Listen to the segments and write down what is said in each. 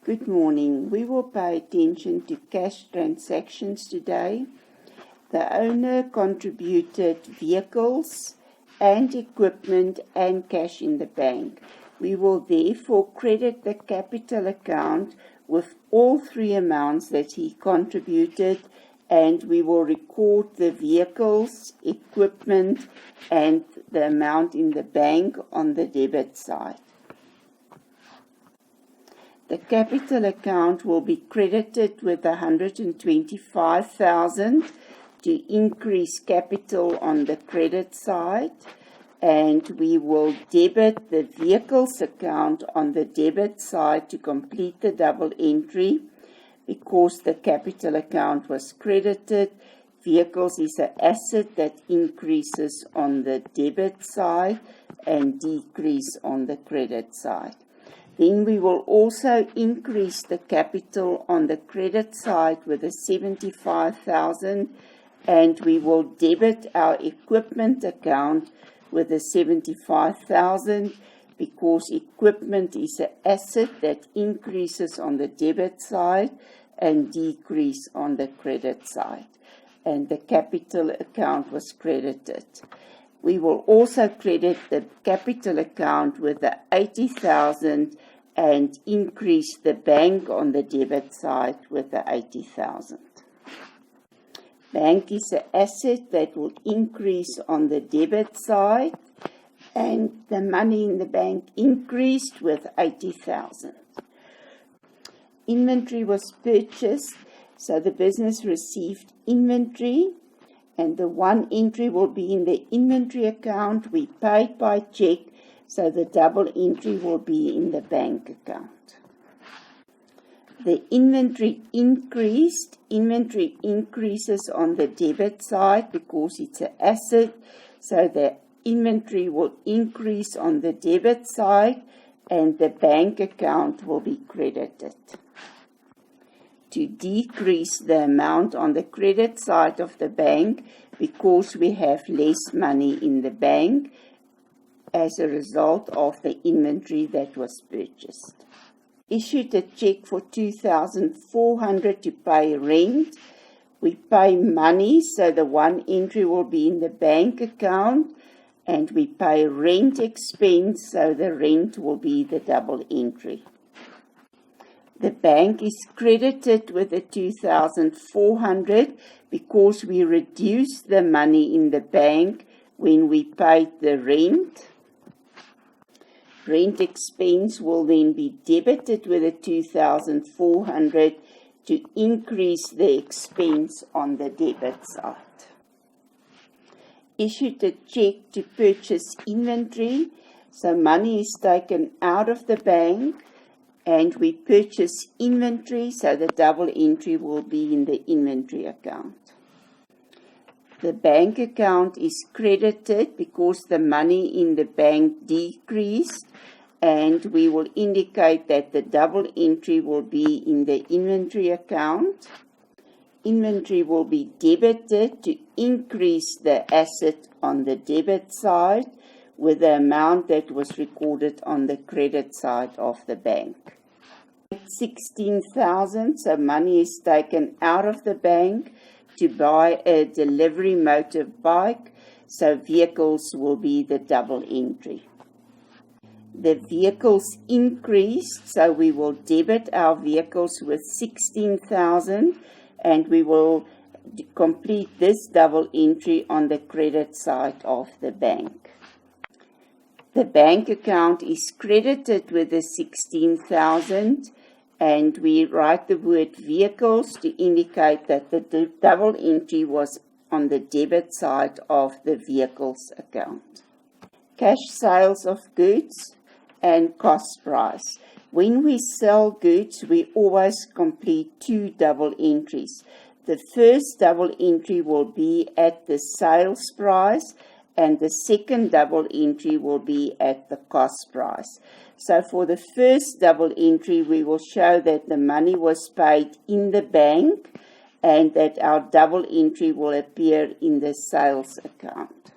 Good morning. We will pay attention to cash transactions today. The owner contributed vehicles and equipment and cash in the bank. We will therefore credit the capital account with all three amounts that he contributed, and we will record the vehicles, equipment, and the amount in the bank on the debit side. The capital account will be credited with 125,000 to increase capital on the credit side, and we will debit the vehicles account on the debit side to complete the double entry. Because the capital account was credited, vehicles is an asset that increases on the debit side and decrease on the credit side. Then we will also increase the capital on the credit side with a 75,000, and we will debit our equipment account with a 75,000 because equipment is an asset that increases on the debit side and decrease on the credit side. And the capital account was credited. We will also credit the capital account with the 80,000 and increase the bank on the debit side with the 80,000. Bank is an asset that will increase on the debit side, and the money in the bank increased with 80,000. Inventory was purchased, so the business received inventory, and the one entry will be in the inventory account. We paid by check, so the double entry will be in the bank account. The inventory increased. Inventory increases on the debit side because it's an asset, so the inventory will increase on the debit side and the bank account will be credited. To decrease the amount on the credit side of the bank because we have less money in the bank as a result of the inventory that was purchased. Issued a check for 2,400 to pay rent. We pay money, so the one entry will be in the bank account, and we pay rent expense, so the rent will be the double entry. The bank is credited with the 2,400 because we reduced the money in the bank when we paid the rent. Rent expense will then be debited with the 2,400 to increase the expense on the debit side. Issued a check to purchase inventory, so money is taken out of the bank and we purchase inventory, so the double entry will be in the inventory account. The bank account is credited because the money in the bank decreased, and we will indicate that the double entry will be in the inventory account. Inventory will be debited to increase the asset on the debit side with the amount that was recorded on the credit side of the bank. 16,000, so money is taken out of the bank to buy a delivery motorbike, so vehicles will be the double entry. The vehicles increased, so we will debit our vehicles with 16,000, and we will complete this double entry on the credit side of the bank. The bank account is credited with the 16,000, and we write the word vehicles to indicate that the double entry was on the debit side of the vehicles account. Cash sales of goods and cost price. When we sell goods, we always complete two double entries. The first double entry will be at the sales price, and the second double entry will be at the cost price. So for the first double entry, we will show that the money was paid in the bank and that our double entry will appear in the sales account.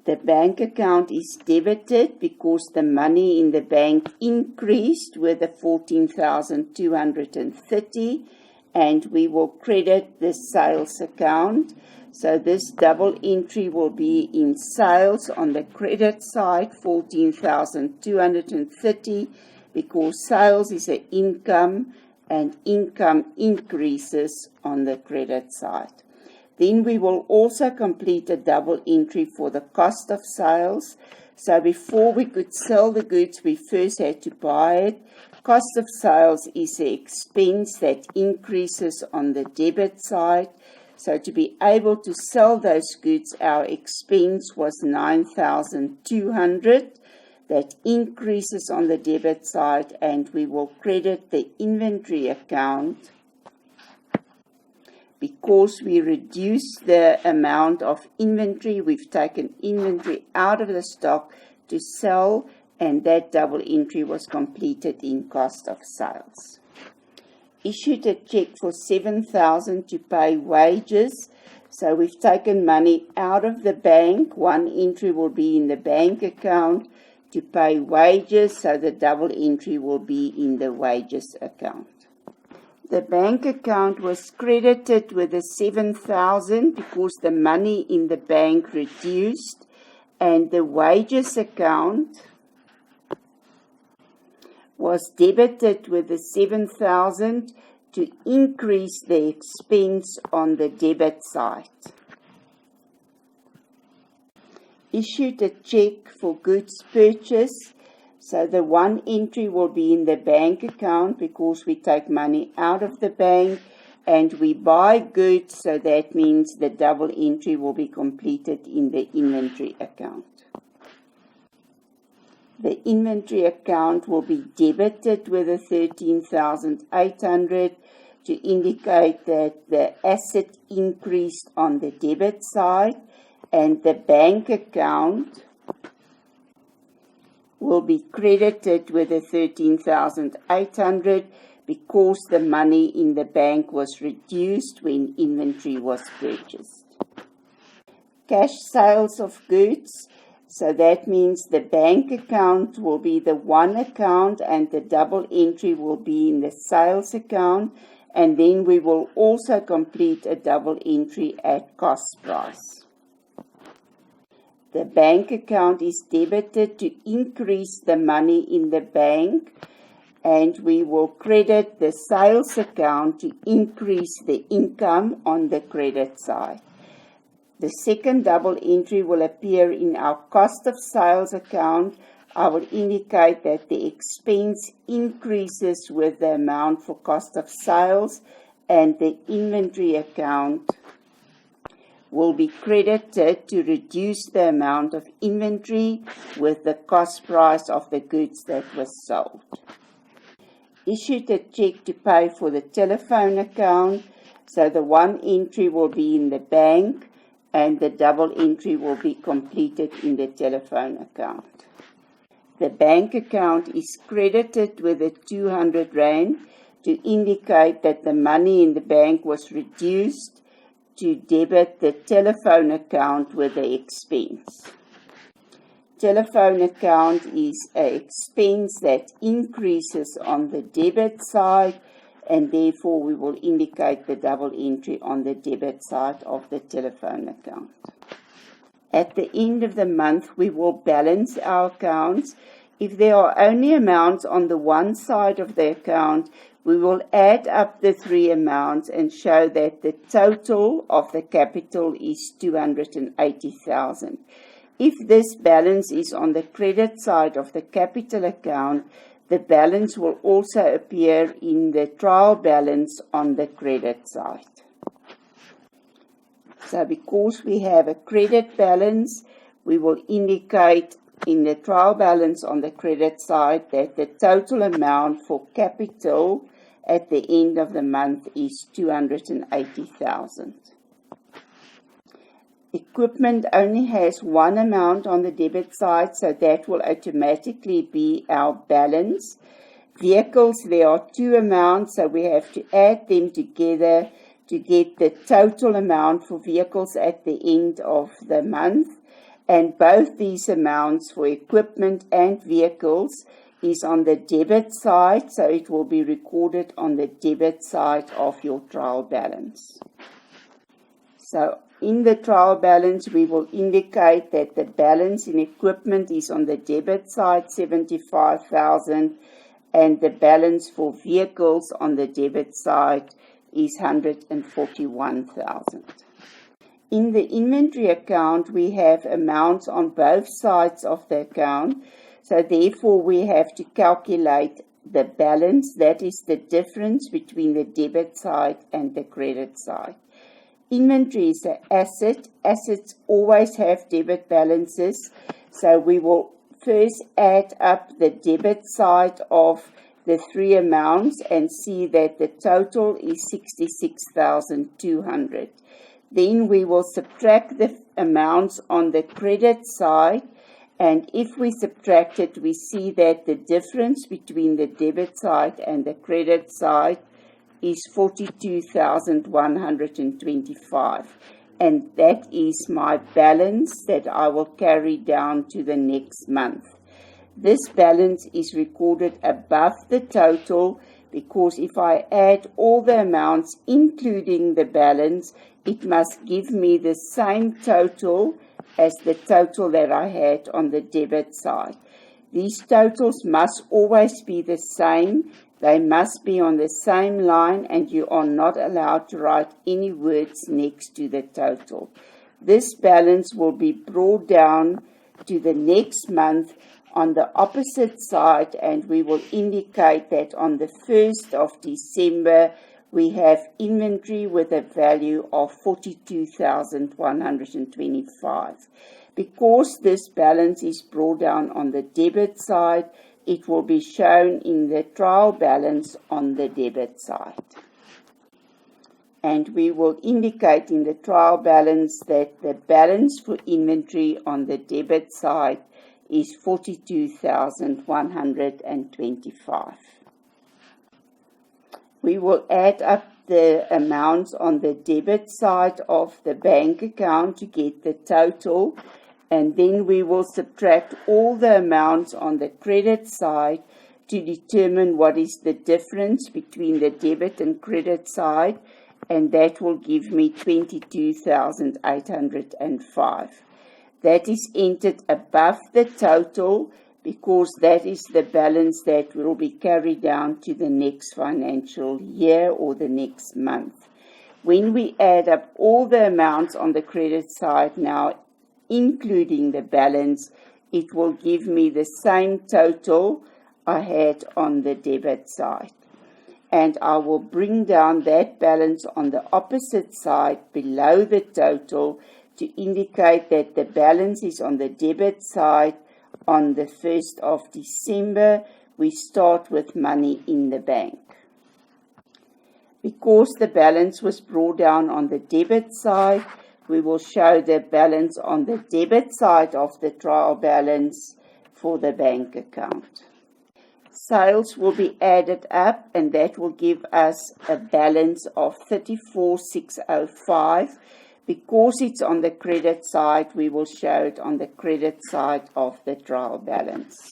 The bank account is debited because the money in the bank increased with the 14,230, and we will credit the sales account. So this double entry will be in sales on the credit side, 14,230, because sales is an income and income increases on the credit side. Then we will also complete a double entry for the cost of sales. So before we could sell the goods, we first had to buy it. Cost of sales is an expense that increases on the debit side. So to be able to sell those goods, our expense was 9,200. That increases on the debit side, and we will credit the inventory account because we reduced the amount of inventory. We've taken inventory out of the stock to sell, and that double entry was completed in cost of sales. Issued a check for 7,000 to pay wages. So we've taken money out of the bank. One entry will be in the bank account to pay wages, so the double entry will be in the wages account. The bank account was credited with the 7,000 because the money in the bank reduced, and the wages account was debited with the 7,000 to increase the expense on the debit side. Issued a check for goods purchase. So the one entry will be in the bank account because we take money out of the bank and we buy goods, so that means the double entry will be completed in the inventory account. The inventory account will be debited with the 13,800 to indicate that the asset increased on the debit side, and the bank account will be credited with the 13,800 because the money in the bank was reduced when inventory was purchased. Cash sales of goods, so that means the bank account will be the one account and the double entry will be in the sales account, and then we will also complete a double entry at cost price. The bank account is debited to increase the money in the bank, and we will credit the sales account to increase the income on the credit side. The second double entry will appear in our cost of sales account. I will indicate that the expense increases with the amount for cost of sales, and the inventory account will be credited to reduce the amount of inventory with the cost price of the goods that was sold. Issued a check to pay for the telephone account, so the one entry will be in the bank and the double entry will be completed in the telephone account. The bank account is credited with the 200 Rand to indicate that the money in the bank was reduced to debit the telephone account with the expense. Telephone account is an expense that increases on the debit side, and therefore we will indicate the double entry on the debit side of the telephone account. At the end of the month, we will balance our accounts. If there are only amounts on the one side of the account, we will add up the three amounts and show that the total of the capital is 280,000. If this balance is on the credit side of the capital account, the balance will also appear in the trial balance on the credit side. So because we have a credit balance, we will indicate in the trial balance on the credit side that the total amount for capital at the end of the month is 280,000. Equipment only has one amount on the debit side, so that will automatically be our balance. Vehicles, there are two amounts, so we have to add them together to get the total amount for vehicles at the end of the month. and both these amounts for equipment and vehicles is on the debit side, so it will be recorded on the debit side of your trial balance. So in the trial balance, we will indicate that the balance in equipment is on the debit side, 75,000, and the balance for vehicles on the debit side is 141,000. In the inventory account, we have amounts on both sides of the account, so therefore we have to calculate the balance, that is the difference between the debit side and the credit side. Inventory is an asset. Assets always have debit balances, so we will first add up the debit side of the three amounts and see that the total is 66,200. Then we will subtract the amounts on the credit side, and if we subtract it, we see that the difference between the debit side and the credit side is 42,125, and that is my balance that I will carry down to the next month. This balance is recorded above the total because if I add all the amounts including the balance, it must give me the same total as the total that I had on the debit side. These totals must always be the same. They must be on the same line, and you are not allowed to write any words next to the total. This balance will be brought down to the next month on the opposite side, and we will indicate that on the 1st of December we have inventory with a value of 42,125. Because this balance is brought down on the debit side, it will be shown in the trial balance on the debit side. And we will indicate in the trial balance that the balance for inventory on the debit side is 42,125. We will add up the amounts on the debit side of the bank account to get the total, and then we will subtract all the amounts on the credit side to determine what is the difference between the debit and credit side, and that will give me 22,805. That is entered above the total because that is the balance that will be carried down to the next financial year or the next month. When we add up all the amounts on the credit side now, including the balance, it will give me the same total I had on the debit side. And I will bring down that balance on the opposite side below the total to indicate that the balance is on the debit side. On the 1st of December, we start with money in the bank. Because the balance was brought down on the debit side, we will show the balance on the debit side of the trial balance for the bank account. Sales will be added up, and that will give us a balance of 34,605. Because it's on the credit side, we will show it on the credit side of the trial balance.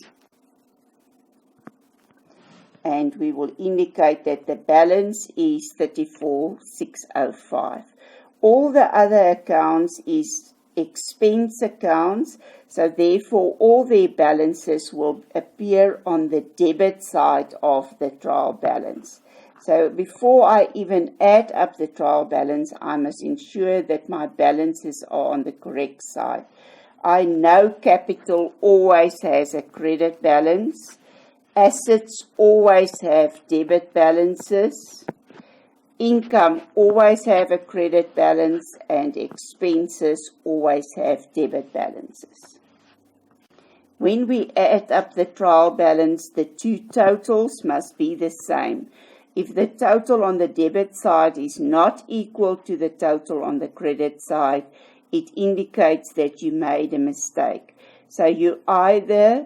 And we will indicate that the balance is 34,605. All the other accounts is expense accounts, so therefore all their balances will appear on the debit side of the trial balance. So before I even add up the trial balance, I must ensure that my balances are on the correct side. I know capital always has a credit balance. Assets always have debit balances. Income always have a credit balance, and expenses always have debit balances. When we add up the trial balance, the two totals must be the same. If the total on the debit side is not equal to the total on the credit side, it indicates that you made a mistake. So you either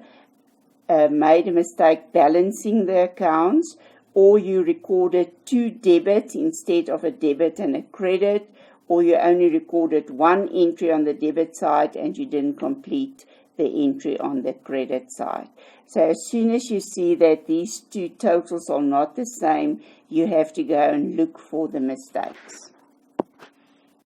made a mistake balancing the accounts, or you recorded two debits instead of a debit and a credit, or you only recorded one entry on the debit side and you didn't complete the entry on the credit side. So as soon as you see that these two totals are not the same, you have to go and look for the mistakes.